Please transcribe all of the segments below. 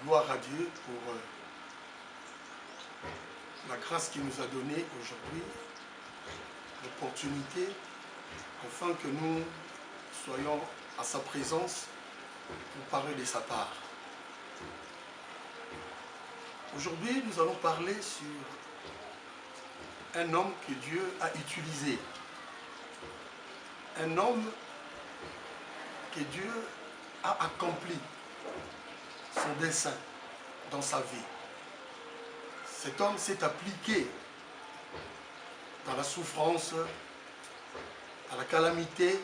Gloire à Dieu pour la grâce qu'il nous a donnée aujourd'hui, l'opportunité, afin que nous soyons à sa présence pour parler de sa part. Aujourd'hui, nous allons parler sur un homme que Dieu a utilisé. Un homme que Dieu a accompli son dessein dans sa vie. Cet homme s'est appliqué dans la souffrance, à la calamité,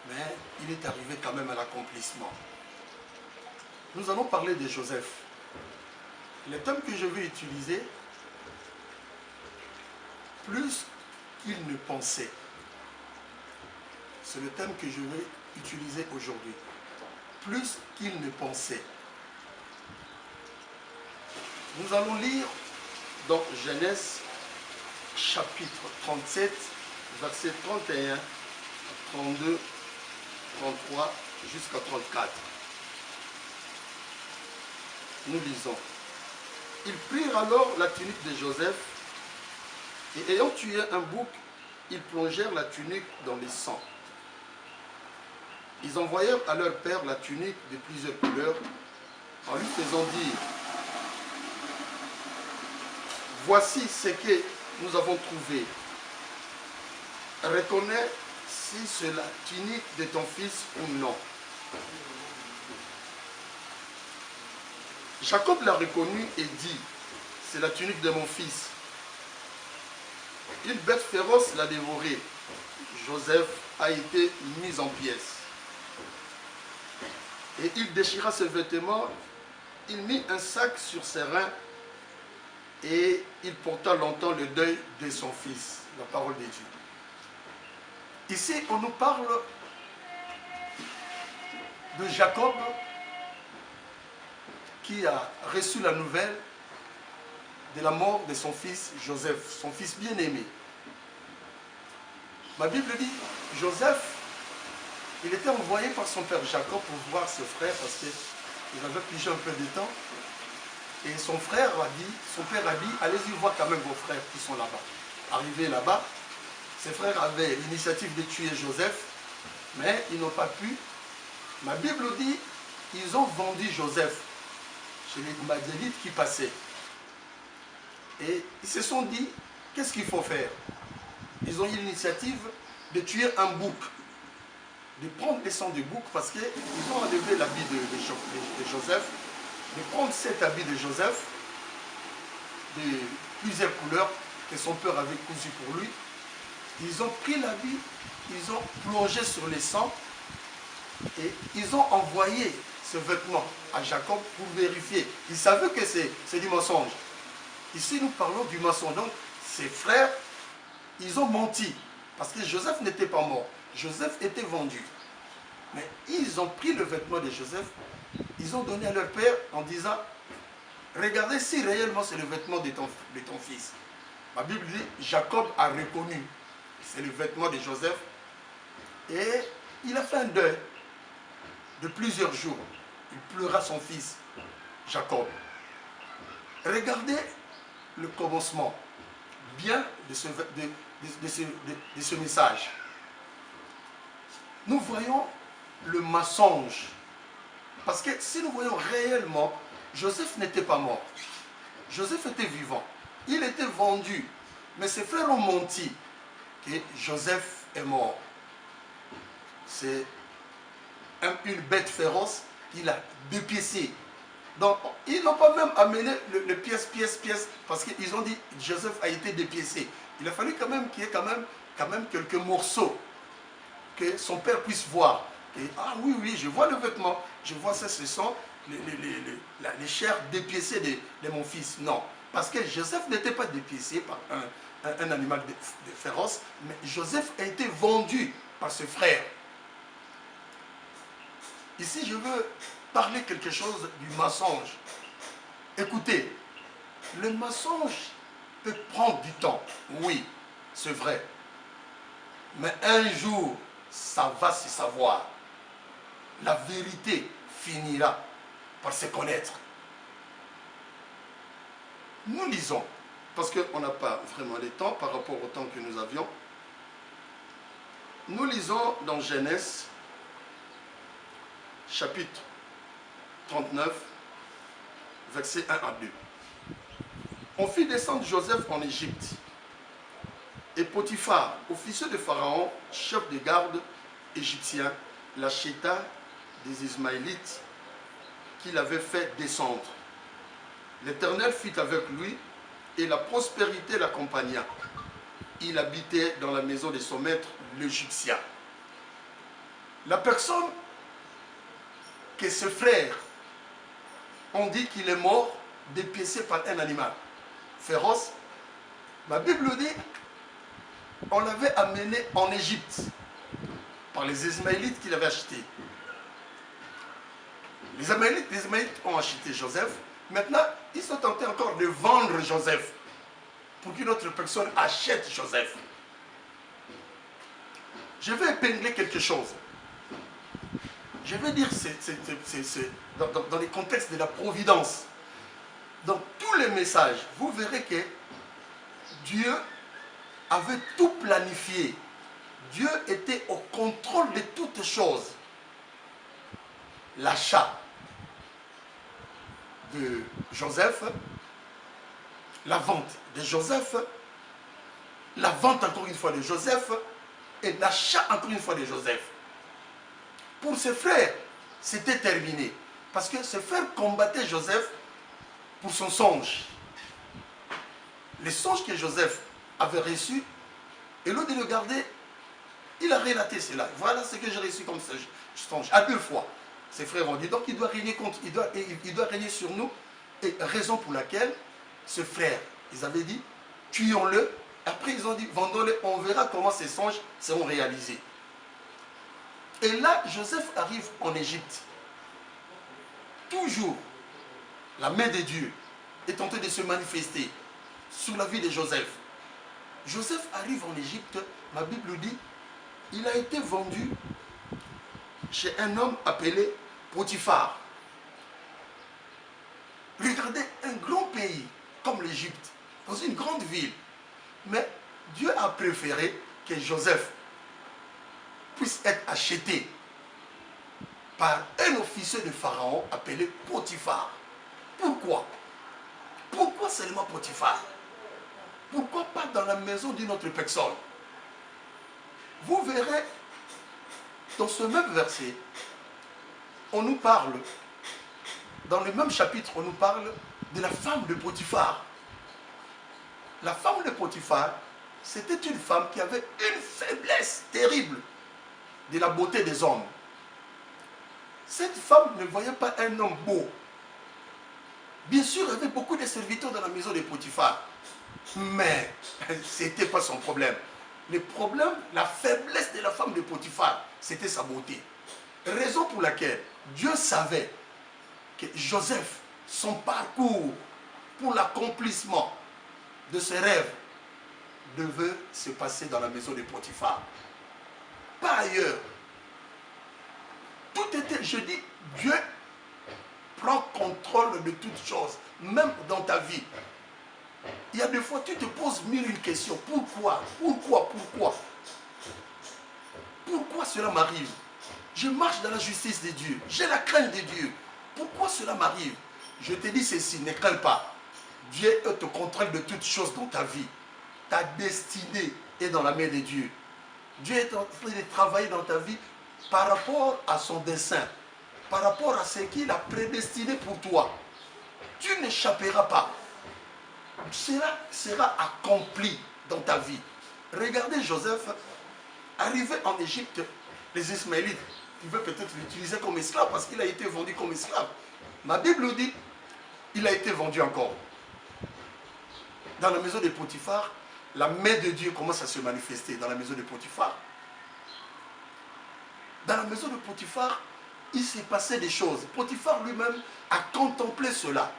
mais il est arrivé quand même à l'accomplissement. Nous allons parler de Joseph. Le thème que je vais utiliser, plus qu'il ne pensait. C'est le thème que je vais utiliser aujourd'hui. Plus qu'il ne pensait. Nous allons lire dans Genèse chapitre 37, versets 31, 32, 33 jusqu'à 34. Nous lisons. Ils prirent alors la tunique de Joseph et ayant tué un bouc, ils plongèrent la tunique dans le sang. Ils envoyèrent à leur père la tunique de plusieurs couleurs en lui faisant dire: voici ce que nous avons trouvé. Reconnais si c'est la tunique de ton fils ou non. Jacob l'a reconnu et dit: c'est la tunique de mon fils. Une bête féroce l'a dévoré. Joseph a été mis en pièces. Et il déchira ses vêtements, il mit un sac sur ses reins et il porta longtemps le deuil de son fils. La parole de Dieu. Ici, on nous parle de Jacob qui a reçu la nouvelle de la mort de son fils Joseph, son fils bien-aimé. Ma Bible dit, Joseph, il était envoyé par son père Jacob pour voir ses frères parce qu'il avait pigé un peu de temps. Et son frère a dit, son père a dit, allez-y voir quand même vos frères qui sont là-bas. Arrivé là-bas, ses frères avaient l'initiative de tuer Joseph, mais ils n'ont pas pu. Ma Bible dit, ils ont vendu Joseph chez les Madianites qui passaient. Et ils se sont dit, qu'est-ce qu'il faut faire? Ils ont eu l'initiative de tuer un bouc, de prendre le sang du bouc, parce qu'ils ont enlevé l'habit de Joseph, de prendre cet habit de Joseph, de plusieurs couleurs que son père avait cousu pour lui. Ils ont pris l'habit, ils ont plongé sur le sang et ils ont envoyé ce vêtement à Jacob pour vérifier. Ils savaient que c'est du mensonge. Ici, nous parlons du mensonge. Donc, ses frères, ils ont menti. Parce que Joseph n'était pas mort. Joseph était vendu. Mais ils ont pris le vêtement de Joseph, ils ont donné à leur père en disant, regardez si réellement c'est le vêtement de ton fils. Ma Bible dit, Jacob a reconnu, c'est le vêtement de Joseph. Et il a fait un deuil de plusieurs jours. Il pleura son fils, Jacob. Regardez le commencement bien de ce message. Nous voyons le mensonge. Parce que si nous voyons réellement, Joseph n'était pas mort. Joseph était vivant. Il était vendu. Mais ses frères ont menti que Joseph est mort. C'est une bête féroce qu'il a dépiécé. Donc, ils n'ont pas même amené le pièce, parce qu'ils ont dit Joseph a été dépiécé. Il a fallu quand même qu'il y ait quand même quelques morceaux que son père puisse voir. Et, ah oui, oui, je vois le vêtement, je vois ça, ce sont les chairs dépiécées de mon fils. Non, Parce que Joseph n'était pas dépiécé par un animal féroce, mais Joseph a été vendu par ses frères. Ici, je veux parler quelque chose du mensonge. Écoutez, le mensonge peut prendre du temps, oui, c'est vrai. Mais un jour, ça va se savoir. La vérité finira par se connaître. Nous lisons, parce qu'on n'a pas vraiment le temps par rapport au temps que nous avions. Nous lisons dans Genèse, chapitre 39, versets 1 à 2. On fit descendre Joseph en Égypte. Et Potiphar, officier de Pharaon, chef de garde égyptien, l'acheta des Ismaélites qu'il avait fait descendre. L'Éternel fut avec lui et la prospérité l'accompagna. Il habitait dans la maison de son maître, l'Égyptien. La personne que ses frères ont dit qu'il est mort, dépiécé par un animal féroce, ma Bible dit on l'avait amené en Égypte par les Ismaélites qu'il avait achetés. Les Ismaélites ont acheté Joseph. Maintenant, ils sont tentés encore de vendre Joseph pour qu'une autre personne achète Joseph. Je vais épingler quelque chose. Je vais dire, dans les contextes de la providence, dans tous les messages, vous verrez que Dieu avait tout planifié. Dieu était au contrôle de toutes choses. L'achat de Joseph, la vente de Joseph, la vente encore une fois de Joseph et l'achat encore une fois de Joseph. Pour ses frères, c'était terminé. Parce que ses frères combattaient Joseph pour son songe. Les songes que Joseph avait reçus, et l'autre de le garder, il a relaté cela. Voilà ce que j'ai reçu comme songe, à 2 fois. Ses frères ont dit, donc il doit régner contre, il doit régner sur nous. Et raison pour laquelle, ses frères, ils avaient dit, tuons-le. Après, ils ont dit, vendons-le, on verra comment ces songes seront réalisés. Et là, Joseph arrive en Égypte. Toujours, la main de Dieu est en train de se manifester sur la vie de Joseph. Joseph arrive en Égypte, ma Bible dit, il a été vendu chez un homme appelé Potiphar. Regardez, un grand pays comme l'Égypte, dans une grande ville. Mais Dieu a préféré que Joseph puisse être acheté par un officier de Pharaon appelé Potiphar. Pourquoi? Pourquoi seulement Potiphar? Pourquoi pas dans la maison d'une autre personne? Vous verrez, dans ce même verset, on nous parle, dans le même chapitre, on nous parle de la femme de Potiphar. La femme de Potiphar, c'était une femme qui avait une faiblesse terrible de la beauté des hommes. Cette femme ne voyait pas un homme beau. Bien sûr, il y avait beaucoup de serviteurs dans la maison de Potiphar. Mais ce n'était pas son problème. Le problème, la faiblesse de la femme de Potiphar, c'était sa beauté. Raison pour laquelle Dieu savait que Joseph, son parcours pour l'accomplissement de ses rêves, devait se passer dans la maison de Potiphar. Par ailleurs, tout était, je dis, Dieu prend contrôle de toutes choses, même dans ta vie. Il y a des fois, tu te poses 1000 questions. Pourquoi? Pourquoi cela m'arrive? Je marche dans la justice de Dieu. J'ai la crainte de Dieu. Pourquoi cela m'arrive? Je te dis ceci, ne crains pas. Dieu est au contrôle de toutes choses dans ta vie. Ta destinée est dans la main de Dieu. Dieu est en train de travailler dans ta vie par rapport à son dessein, par rapport à ce qu'il a prédestiné pour toi. Tu n'échapperas pas. Cela sera accompli dans ta vie. Regardez Joseph, arrivé en Égypte, les Ismaélites pouvaient peut-être l'utiliser comme esclave parce qu'il a été vendu comme esclave. Ma Bible dit, il a été vendu encore. dans la maison de Potiphar, la main de Dieu commence à se manifester dans la maison de Potiphar. Dans la maison de Potiphar, il s'est passé des choses. Potiphar lui-même a contemplé cela.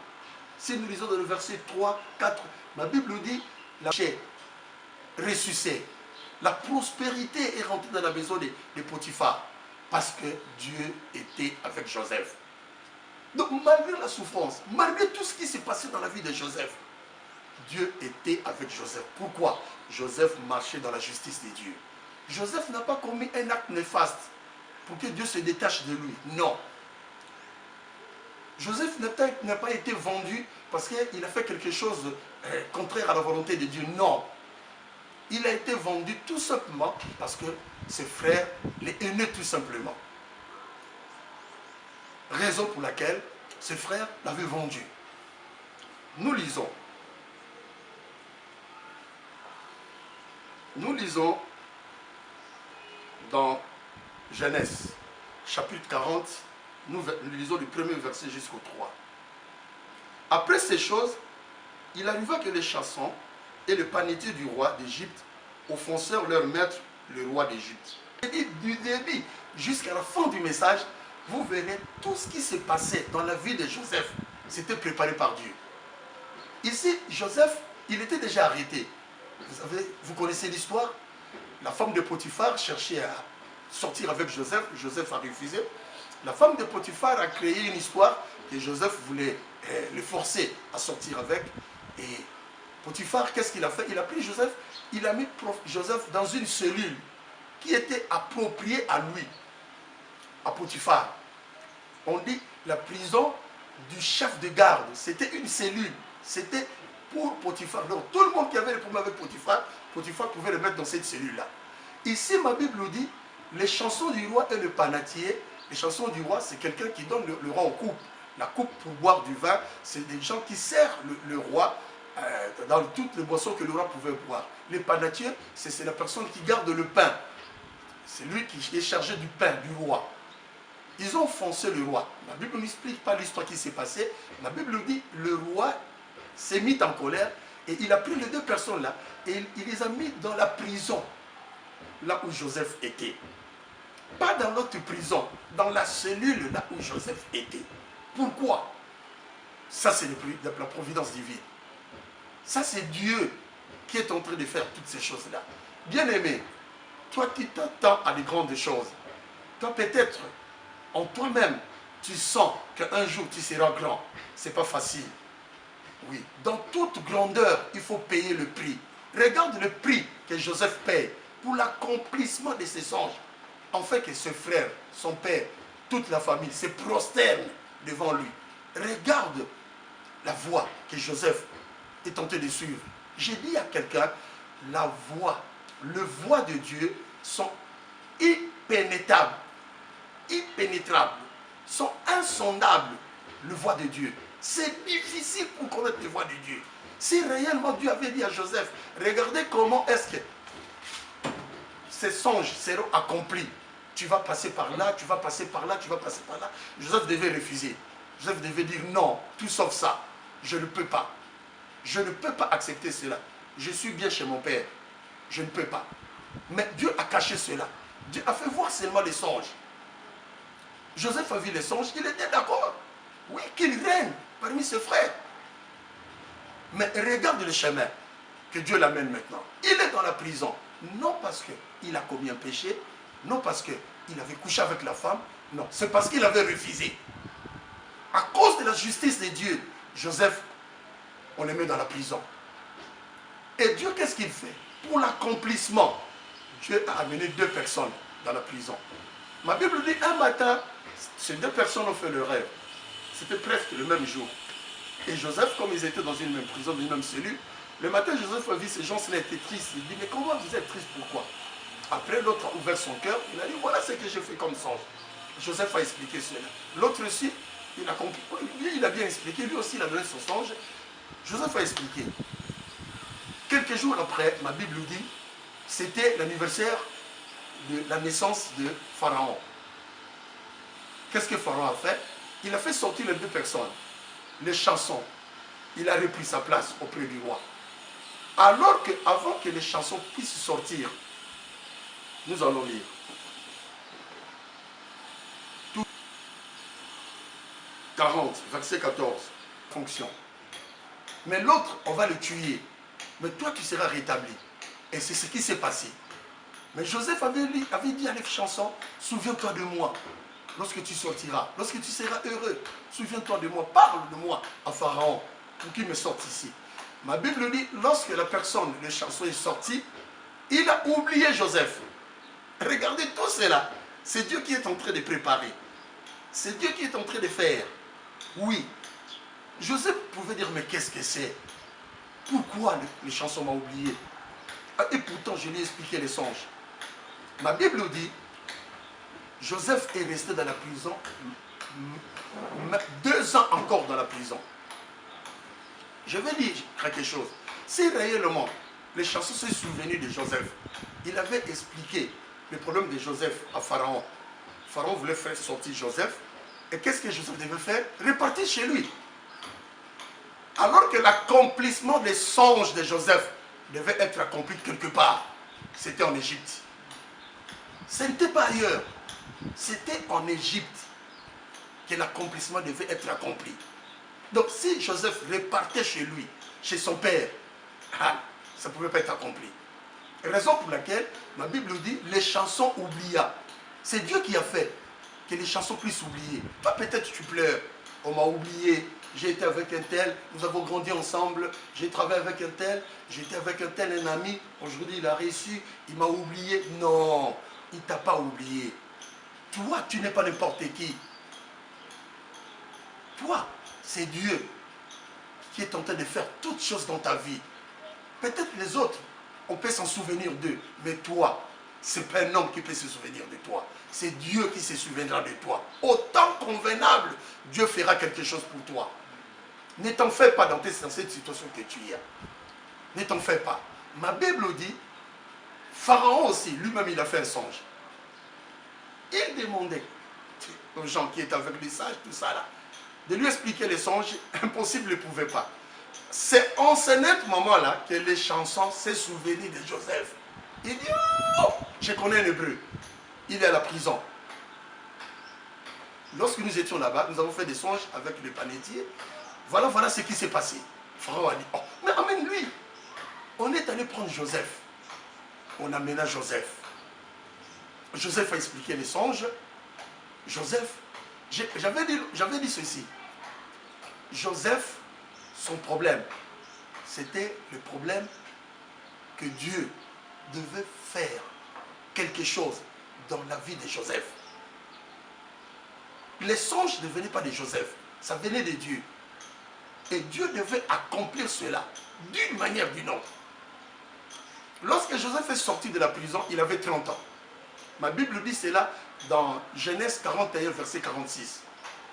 Si nous lisons dans le verset 3, 4, ma Bible dit, la chair ressuscitée, la prospérité est rentrée dans la maison de Potiphar, parce que Dieu était avec Joseph. Donc malgré la souffrance, malgré tout ce qui s'est passé dans la vie de Joseph, Dieu était avec Joseph. Pourquoi? Joseph marchait dans la justice de Dieu. Joseph n'a pas commis un acte néfaste pour que Dieu se détache de lui. Non. Joseph n'a pas été vendu parce qu'il a fait quelque chose contraire à la volonté de Dieu. Non. Il a été vendu tout simplement parce que ses frères l'aimaient tout simplement. Raison pour laquelle ses frères l'avaient vendu. Nous lisons dans Genèse, chapitre 40, nous lisons du premier verset jusqu'au 3. Après ces choses, il arriva que les chassants et les panetiers du roi d'Égypte offensèrent leur maître, le roi d'Égypte. Et du début jusqu'à la fin du message, vous verrez tout ce qui s'est passé dans la vie de Joseph. C'était préparé par Dieu. Ici, Joseph, il était déjà arrêté. Vous connaissez l'histoire? La femme de Potiphar cherchait à sortir avec Joseph. Joseph a refusé. La femme de Potiphar a créé une histoire que Joseph voulait le forcer à sortir avec. Et Potiphar, qu'est-ce qu'il a fait? Il a pris Joseph, il a mis Joseph dans une cellule qui était appropriée à lui, à Potiphar. On dit la prison du chef de garde. C'était une cellule. C'était pour Potiphar. Donc tout le monde qui avait le problème avec Potiphar, Potiphar pouvait le mettre dans cette cellule-là. Ici, ma Bible nous dit, les chansons du roi et le panatier. Les chansons du roi, c'est quelqu'un qui donne le roi en coupe. La coupe pour boire du vin, c'est des gens qui servent le roi dans toutes les boissons que le roi pouvait boire. Les panatiers, c'est la personne qui garde le pain. C'est lui qui est chargé du pain du roi. Ils ont offensé le roi. La Bible n'explique pas l'histoire qui s'est passée. La Bible dit, le roi s'est mis en colère et il a pris les deux personnes-là et il les a mis dans la prison, là où Joseph était. Pas dans l'autre prison, dans la cellule là où Joseph était. Pourquoi? Ça, c'est la providence divine. Ça, c'est Dieu qui est en train de faire toutes ces choses-là. Bien-aimé, toi qui t'attends à des grandes choses, toi peut-être, en toi-même, tu sens qu'un jour tu seras grand. C'est pas facile. Oui, dans toute grandeur, il faut payer le prix. Regarde le prix que Joseph paye pour l'accomplissement de ses songes. En fait que ses frères, son père, toute la famille se prosternent devant lui. Regarde la voie que Joseph est tenté de suivre. J'ai dit à quelqu'un, la voie, le voie de Dieu sont impénétrables, sont insondables, le voie de Dieu. C'est difficile pour connaître les voies de Dieu. Si réellement Dieu avait dit à Joseph, regardez comment est-ce que ces songes seront accomplis. Tu vas passer par là, tu vas passer par là, tu vas passer par là. Joseph devait refuser. Joseph devait dire non, tout sauf ça. Je ne peux pas. Je ne peux pas accepter cela. Je suis bien chez mon père. Je ne peux pas. Mais Dieu a caché cela. Dieu a fait voir seulement les songes. Joseph a vu les songes, il était d'accord. Oui, qu'il règne parmi ses frères. Mais regarde le chemin que Dieu l'amène maintenant. Il est dans la prison. Non parce qu'il a commis un péché, non parce qu'il avait couché avec la femme, non, c'est parce qu'il avait refusé. À cause de la justice de Dieu, Joseph, on le met dans la prison. Et Dieu, qu'est-ce qu'il fait? Pour l'accomplissement, Dieu a amené deux personnes dans la prison. Ma Bible dit, un matin, ces deux personnes ont fait le rêve. C'était presque le même jour. Et Joseph, comme ils étaient dans une même prison, dans une même cellule, le matin, Joseph a vu ces gens-là étaient tristes. Il dit, mais comment vous êtes tristes, pourquoi? Après, l'autre a ouvert son cœur, il a dit, voilà ce que j'ai fait comme songe. Joseph a expliqué cela. L'autre aussi, il a compris, il a bien expliqué, lui aussi il a donné son songe. Joseph a expliqué. Quelques jours après, ma Bible nous dit, c'était l'anniversaire de la naissance de Pharaon. Qu'est-ce que Pharaon a fait? Il a fait sortir les deux personnes, les chansons. Il a repris sa place auprès du roi. Alors que, avant que les chansons puissent sortir, nous allons lire. Tout 40, verset 14, fonction. Mais l'autre, on va le tuer. Mais toi, tu seras rétabli. Et c'est ce qui s'est passé. Mais Joseph avait dit à les chansons, souviens-toi de moi lorsque tu sortiras, lorsque tu seras heureux. Souviens-toi de moi, parle de moi à Pharaon pour qu'il me sorte ici. Ma Bible dit, lorsque la personne, le chanson est sorti, il a oublié Joseph. Regardez tout cela. C'est Dieu qui est en train de préparer. C'est Dieu qui est en train de faire. Oui. Joseph pouvait dire, mais qu'est-ce que c'est? Pourquoi les chansons m'ont oublié? Et pourtant, je lui ai expliqué les songes. Ma Bible dit, Joseph est resté dans la prison 2 ans encore dans la prison. Je vais dire quelque chose. Si réellement les chansons se souvenaient de Joseph, il avait expliqué le problème de Joseph à Pharaon. Pharaon voulait faire sortir Joseph. Et qu'est-ce que Joseph devait faire? Repartir chez lui. Alors que l'accomplissement des songes de Joseph devait être accompli quelque part. C'était en Égypte. Ce n'était pas ailleurs. C'était en Égypte que l'accomplissement devait être accompli. Donc si Joseph repartait chez lui, chez son père, ça ne pouvait pas être accompli. Raison pour laquelle ma Bible dit, les chansons oublia. C'est Dieu qui a fait que les chansons puissent oublier. Toi peut-être tu pleures, on m'a oublié, j'ai été avec un tel, nous avons grandi ensemble, j'ai travaillé avec un tel, j'étais avec un tel, un ami, aujourd'hui il a réussi, il m'a oublié. Non, il ne t'a pas oublié. Toi, tu n'es pas n'importe qui. Toi, c'est Dieu qui est en train de faire toutes choses dans ta vie. Peut-être les autres, on peut s'en souvenir d'eux, mais toi, ce n'est pas un homme qui peut se souvenir de toi. C'est Dieu qui se souviendra de toi. Au temps convenable, Dieu fera quelque chose pour toi. Ne t'en fais pas dans cette situation que tu y as. Ne t'en fais pas. Ma Bible dit, Pharaon aussi, lui-même il a fait un songe. Il demandait aux gens qui étaient avec les sages, tout ça là, de lui expliquer les songes. Impossible, il ne pouvait pas. C'est en ce net moment-là que les chansons s'est souvenu de Joseph. Il dit, oh, je connais un hébreu. Il est à la prison. Lorsque nous étions là-bas, nous avons fait des songes avec le panetier. Voilà ce qui s'est passé. Pharaon a dit, oh, mais amène-lui. On est allé prendre Joseph. On amena Joseph. Joseph a expliqué les songes. Joseph, j'avais dit ceci. Joseph, son problème, c'était le problème que Dieu devait faire quelque chose dans la vie de Joseph. Les songes ne venaient pas de Joseph, ça venait de Dieu. Et Dieu devait accomplir cela d'une manière ou d'une autre. Lorsque Joseph est sorti de la prison, il avait 30 ans. Ma Bible dit cela dans Genèse 41, verset 46.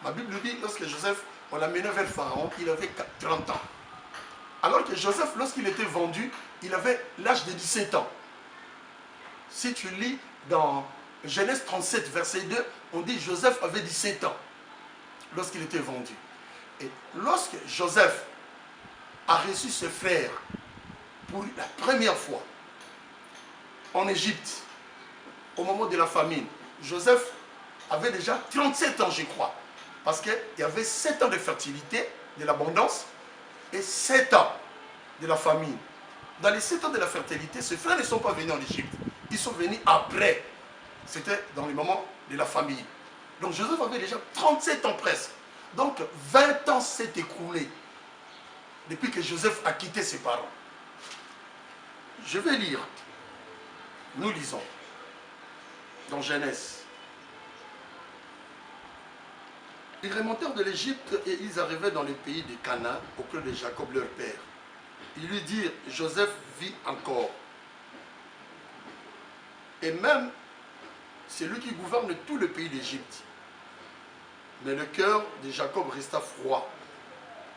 Ma Bible dit, lorsque Joseph, on l'a mené vers Pharaon, il avait 30 ans. Alors que Joseph, lorsqu'il était vendu, il avait l'âge de 17 ans. Si tu lis dans Genèse 37, verset 2, on dit Joseph avait 17 ans lorsqu'il était vendu. Et lorsque Joseph a reçu ses frères pour la première fois en Égypte, au moment de la famine, Joseph avait déjà 37 ans, je crois. Parce qu'il y avait 7 ans de fertilité, de l'abondance, et 7 ans de la famine. Dans les 7 ans de la fertilité, ses frères ne sont pas venus en Égypte. Ils sont venus après. C'était dans les moments de la famille. Donc Joseph avait déjà 37 ans presque. Donc 20 ans s'est écoulé depuis que Joseph a quitté ses parents. Je vais lire. Nous lisons dans Genèse. Ils remontèrent de l'Égypte et ils arrivaient dans le pays de Canaan auprès de Jacob leur père. Ils lui dirent, Joseph vit encore. Et même, c'est lui qui gouverne tout le pays d'Égypte. Mais le cœur de Jacob resta froid,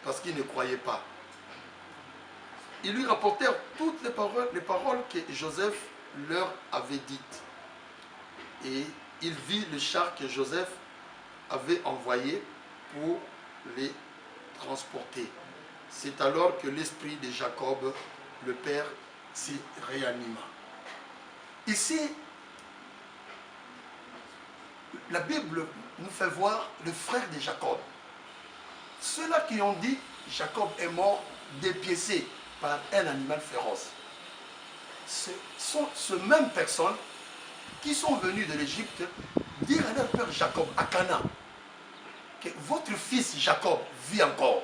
parce qu'il ne croyait pas. Ils lui rapportèrent toutes les paroles que Joseph leur avait dites. Et il vit le char que Joseph avait envoyé pour les transporter. C'est alors que l'esprit de Jacob le père s'y réanima. Ici, la Bible nous fait voir le frère de Jacob. Ceux-là qui ont dit Jacob est mort dépiécé par un animal féroce. Ce sont ces mêmes personnes qui sont venues de l'Égypte dire à leur père Jacob, à Cana, que votre fils Jacob vit encore.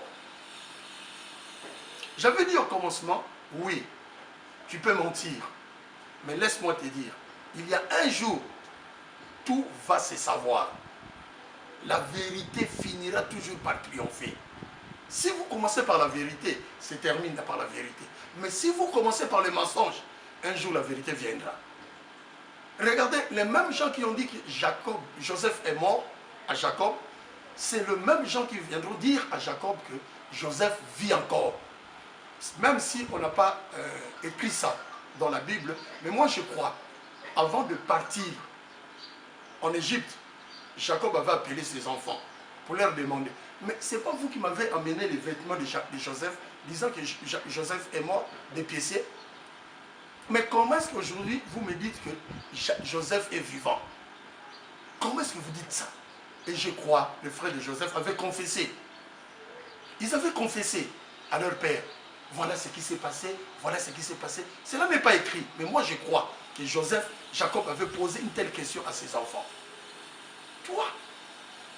J'avais dit au commencement, oui, tu peux mentir, mais laisse-moi te dire, il y a un jour, tout va se savoir. La vérité finira toujours par triompher. Si vous commencez par la vérité, c'est terminé par la vérité. Mais si vous commencez par les mensonges, un jour la vérité viendra. Regardez, les mêmes gens qui ont dit que Joseph est mort à Jacob, c'est le même gens qui viendront dire à Jacob que Joseph vit encore. Même si on n'a pas écrit ça dans la Bible, mais moi je crois, avant de partir en Égypte, Jacob avait appelé ses enfants pour leur demander, mais ce n'est pas vous qui m'avez amené les vêtements de Joseph, disant que Joseph est mort, dépiécé. Mais comment est-ce qu'aujourd'hui vous me dites que Joseph est vivant? Comment est-ce que vous dites ça? Et je crois, le frère de Joseph avait confessé. Ils avaient confessé à leur père. Voilà ce qui s'est passé, voilà ce qui s'est passé. Cela n'est pas écrit, mais moi je crois que Jacob avait posé une telle question à ses enfants. Toi,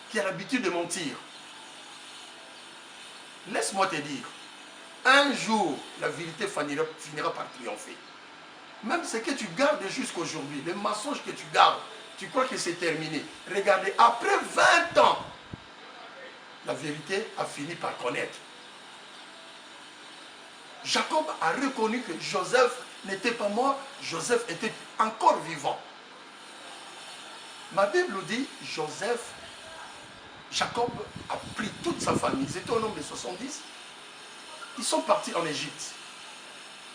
qui as l'habitude de mentir, laisse-moi te dire, un jour, la vérité finira par triompher. Même ce que tu gardes jusqu'aujourd'hui, les mensonges que tu gardes, tu crois que c'est terminé. Regardez, après 20 ans, la vérité a fini par connaître. Jacob a reconnu que Joseph n'était pas mort, Joseph était encore vivant. Ma Bible dit, Jacob a pris toute sa famille, ils étaient au nombre de 70, ils sont partis en Égypte.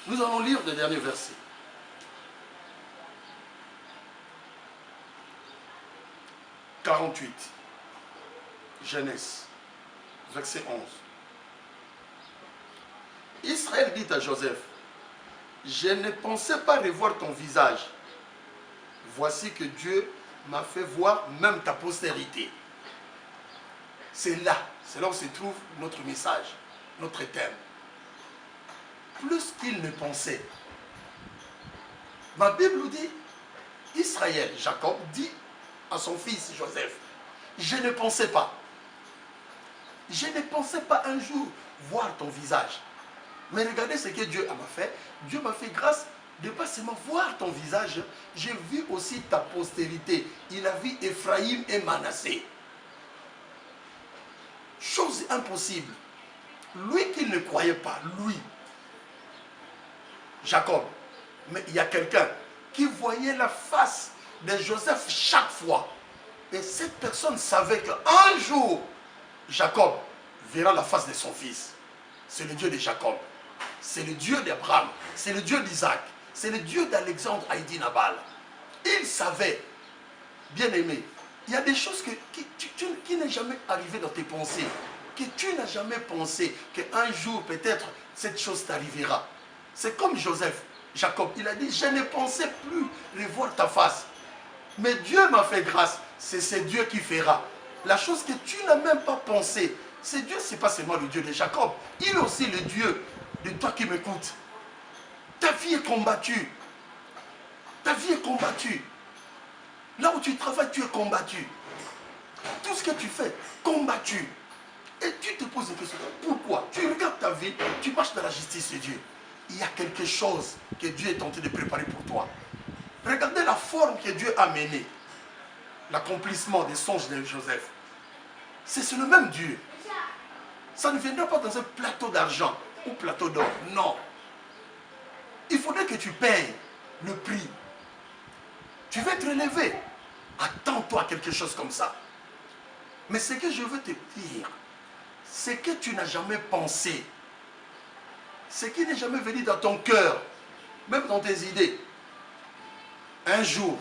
Nous allons lire le dernier verset. « 48, Genèse, verset 11. Israël dit à Joseph, je ne pensais pas revoir ton visage. Voici que Dieu m'a fait voir même ta postérité. C'est là où se trouve notre message, notre thème. Plus qu'il ne pensait. Ma Bible nous dit, Israël, Jacob, dit à son fils Joseph, je ne pensais pas. Je ne pensais pas un jour voir ton visage. Mais regardez ce que Dieu m'a fait. Dieu m'a fait grâce de pas seulement voir ton visage, j'ai vu aussi ta postérité. Il a vu Ephraïm et Manassé. Chose impossible. Lui qui ne croyait pas, lui, Jacob. Mais il y a quelqu'un qui voyait la face de Joseph chaque fois. Et cette personne savait qu'un jour, Jacob verra la face de son fils. C'est le Dieu de Jacob. C'est le Dieu d'Abraham. C'est le Dieu d'Isaac. C'est le Dieu d'Alexandre Haïdi Nabal. Il savait, bien aimé, il y a des choses qui n'est jamais arrivé dans tes pensées, que tu n'as jamais pensé qu'un jour peut-être cette chose t'arrivera. C'est comme Joseph, Jacob, il a dit, je ne pensais plus revoir ta face. Mais Dieu m'a fait grâce, c'est Dieu qui fera. La chose que tu n'as même pas pensé, c'est Dieu, ce n'est pas seulement le Dieu de Jacob, il est aussi le Dieu de toi qui m'écoutes. Ta vie est combattue. Ta vie est combattue. Là où tu travailles, tu es combattu. Tout ce que tu fais, combattu. Et tu te poses une question. Pourquoi? Tu regardes ta vie, tu marches dans la justice de Dieu. Il y a quelque chose que Dieu est en train de préparer pour toi. Regardez la forme que Dieu a menée. L'accomplissement des songes de Joseph. C'est le même Dieu. Ça ne viendra pas dans un plateau d'argent ou plateau d'or. Non. Il faudrait que tu payes le prix. Tu vas être élevé. Attends-toi à quelque chose comme ça. Mais ce que je veux te dire, c'est que tu n'as jamais pensé. Ce qui n'est jamais venu dans ton cœur, même dans tes idées. Un jour,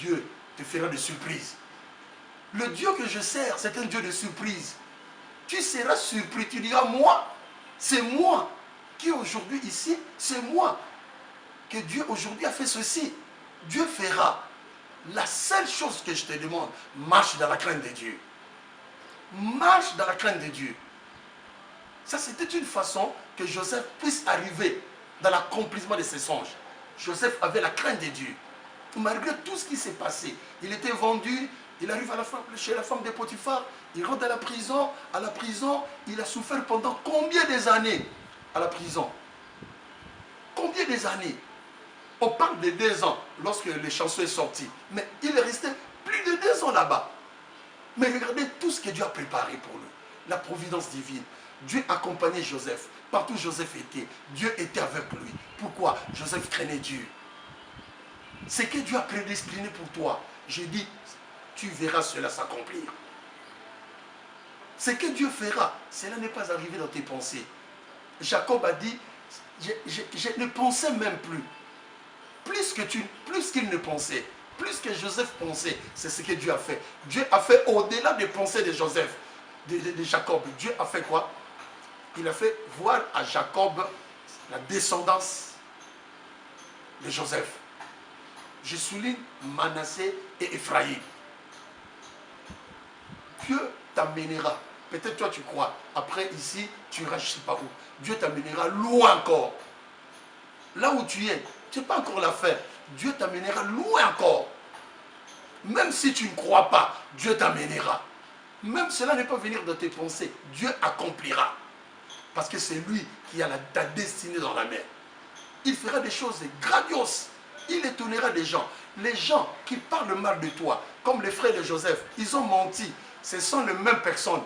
Dieu te fera des surprises. Le Dieu que je sers, c'est un Dieu de surprise. Tu seras surpris, tu diras, moi, c'est moi. qui aujourd'hui ici, c'est moi. Que Dieu aujourd'hui a fait ceci. Dieu fera. La seule chose que je te demande, marche dans la crainte de Dieu. Marche dans la crainte de Dieu. Ça, c'était une façon que Joseph puisse arriver dans l'accomplissement de ses songes. Joseph avait la crainte de Dieu. Malgré tout ce qui s'est passé, il était vendu, il arrive chez la femme de Potiphar, il rentre à la prison. À la prison, il a souffert pendant combien des années à la prison? Combien des années? On parle de 2 ans lorsque les chansons sont sorties. Mais il est resté plus de 2 ans là-bas. Mais regardez tout ce que Dieu a préparé pour lui. La providence divine. Dieu accompagnait Joseph. Partout où Joseph était, Dieu était avec lui. Pourquoi? Joseph craignait Dieu. Ce que Dieu a prédestiné pour toi, j'ai dit, tu verras cela s'accomplir. Ce que Dieu fera, cela n'est pas arrivé dans tes pensées. Jacob a dit, je ne pensais même plus. Plus qu'il ne pensait, plus que Joseph pensait, c'est ce que Dieu a fait. Dieu a fait au-delà des pensées de Joseph, de Jacob. Dieu a fait quoi? Il a fait voir à Jacob la descendance de Joseph. Je souligne Manassé et Ephraïm. Dieu t'amènera. Peut-être toi tu crois. Après ici, tu iras je ne sais pas où. Dieu t'amènera loin encore. Là où tu es, tu n'es pas encore l'affaire. Dieu t'amènera loin encore. Même si tu ne crois pas, Dieu t'amènera. Même cela n'est pas venir de tes pensées. Dieu accomplira. Parce que c'est lui qui a ta destinée dans la main. Il fera des choses grandioses. Il étonnera des gens. Les gens qui parlent mal de toi, comme les frères de Joseph, ils ont menti. Ce sont les mêmes personnes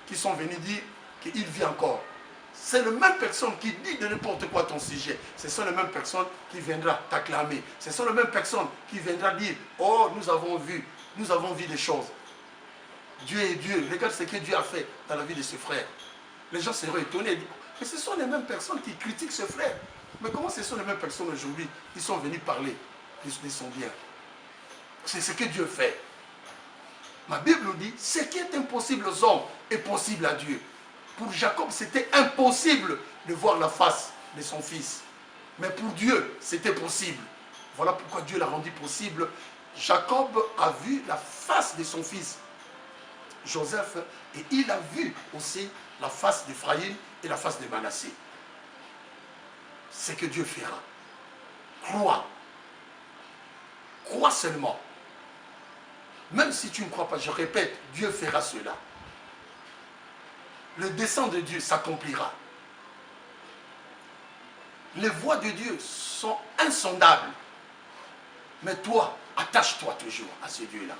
qui sont venues dire qu'il vit encore. C'est les mêmes personnes qui disent de n'importe quoi ton sujet. Ce sont les mêmes personnes qui viendront t'acclamer. Ce sont les mêmes personnes qui viendront dire, oh, nous avons vu des choses. Dieu est Dieu. Regarde ce que Dieu a fait dans la vie de ses frères. Les gens seront étonnés. Mais ce sont les mêmes personnes qui critiquent ses frères. Mais comment ce sont les mêmes personnes aujourd'hui qui sont venues parler de son bien? C'est ce que Dieu fait. Ma Bible nous dit, ce qui est impossible aux hommes est possible à Dieu. Pour Jacob, c'était impossible de voir la face de son fils. Mais pour Dieu, c'était possible. Voilà pourquoi Dieu l'a rendu possible. Jacob a vu la face de son fils, Joseph, et il a vu aussi la face d'Ephraïm et la face de Manassé. C'est que Dieu fera. Crois. Crois seulement. Même si tu ne crois pas, je répète, Dieu fera cela. Le dessein de Dieu s'accomplira. Les voies de Dieu sont insondables. Mais toi, attache-toi toujours à ce Dieu-là.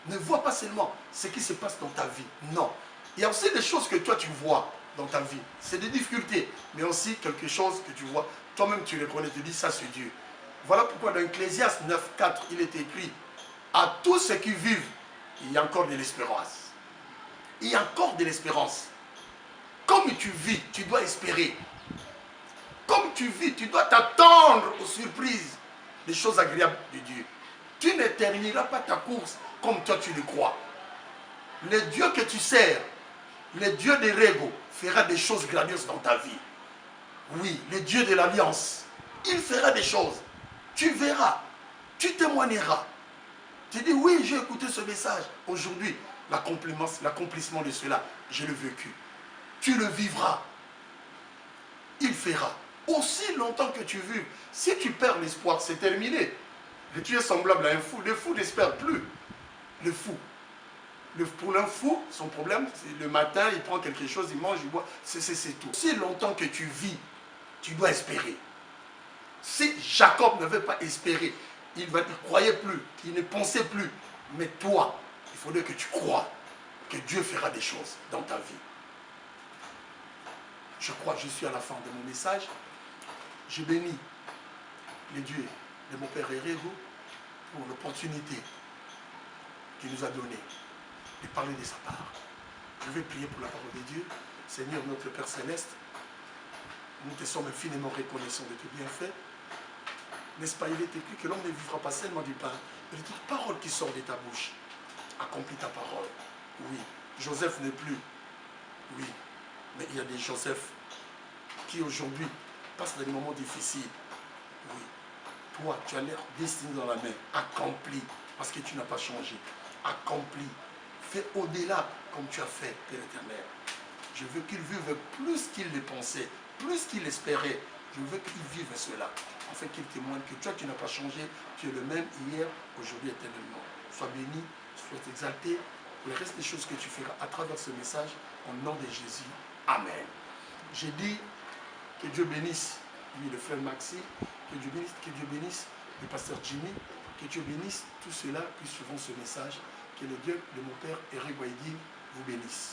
Ne vois pas seulement ce qui se passe dans ta vie. Non. Il y a aussi des choses que toi tu vois dans ta vie. C'est des difficultés, mais aussi quelque chose que tu vois. Toi-même tu le connais, tu dis ça c'est Dieu. Voilà pourquoi dans Ecclésiaste 9.4, il est écrit, à tous ceux qui vivent, il y a encore de l'espérance. Il y a encore de l'espérance. Comme tu vis, tu dois espérer. Comme tu vis, tu dois t'attendre aux surprises, des choses agréables de Dieu. Tu ne termineras pas ta course comme toi tu le crois. Le Dieu que tu sers, le Dieu des régos, fera des choses grandioses dans ta vie. Oui, le Dieu de l'alliance, il fera des choses. Tu verras, tu témoigneras. Tu dis, oui, j'ai écouté ce message. Aujourd'hui, l'accomplissement de cela, je l'ai vécu. Tu le vivras. Il fera. Aussi longtemps que tu vis, si tu perds l'espoir, c'est terminé. Et tu es semblable à un fou. Le fou n'espère plus. Le fou. Pour un fou, son problème, c'est le matin, il prend quelque chose, il mange, il boit. C'est tout. Si longtemps que tu vis, tu dois espérer. Si Jacob ne veut pas espérer, il ne croyait plus, il ne pensait plus. Mais toi, il faudrait que tu crois que Dieu fera des choses dans ta vie. Je crois que je suis à la fin de mon message. Je bénis le Dieu de mon Père Hérego pour l'opportunité qu'il nous a donnée de parler de sa part. Je vais prier pour la parole de Dieu. Seigneur, notre Père Céleste, nous te sommes infiniment reconnaissants de tes bienfaits. N'est-ce pas, il est écrit que l'homme ne vivra pas seulement du pain, mais de toute parole qui sort de ta bouche. Accomplis ta parole. Oui, Joseph n'est plus. Oui, mais il y a des Joseph qui aujourd'hui passe des moments difficiles, oui, toi, tu as l'air destiné dans la main, accompli, parce que tu n'as pas changé, accompli, fais au-delà comme tu as fait, Père éternel. Je veux qu'il vive plus qu'il le pensait, plus qu'il espérait. Je veux qu'il vive cela, afin qu'il témoigne que toi, tu n'as pas changé, tu es le même hier, aujourd'hui, éternellement. Sois béni, sois exalté pour le reste des choses que tu feras à travers ce message, au nom de Jésus. Amen. J'ai dit que Dieu bénisse, lui, le frère Maxi, que Dieu bénisse le pasteur Jimmy, que Dieu bénisse tous ceux-là qui suivront ce message, que le Dieu de mon Père Eric Boydi vous bénisse.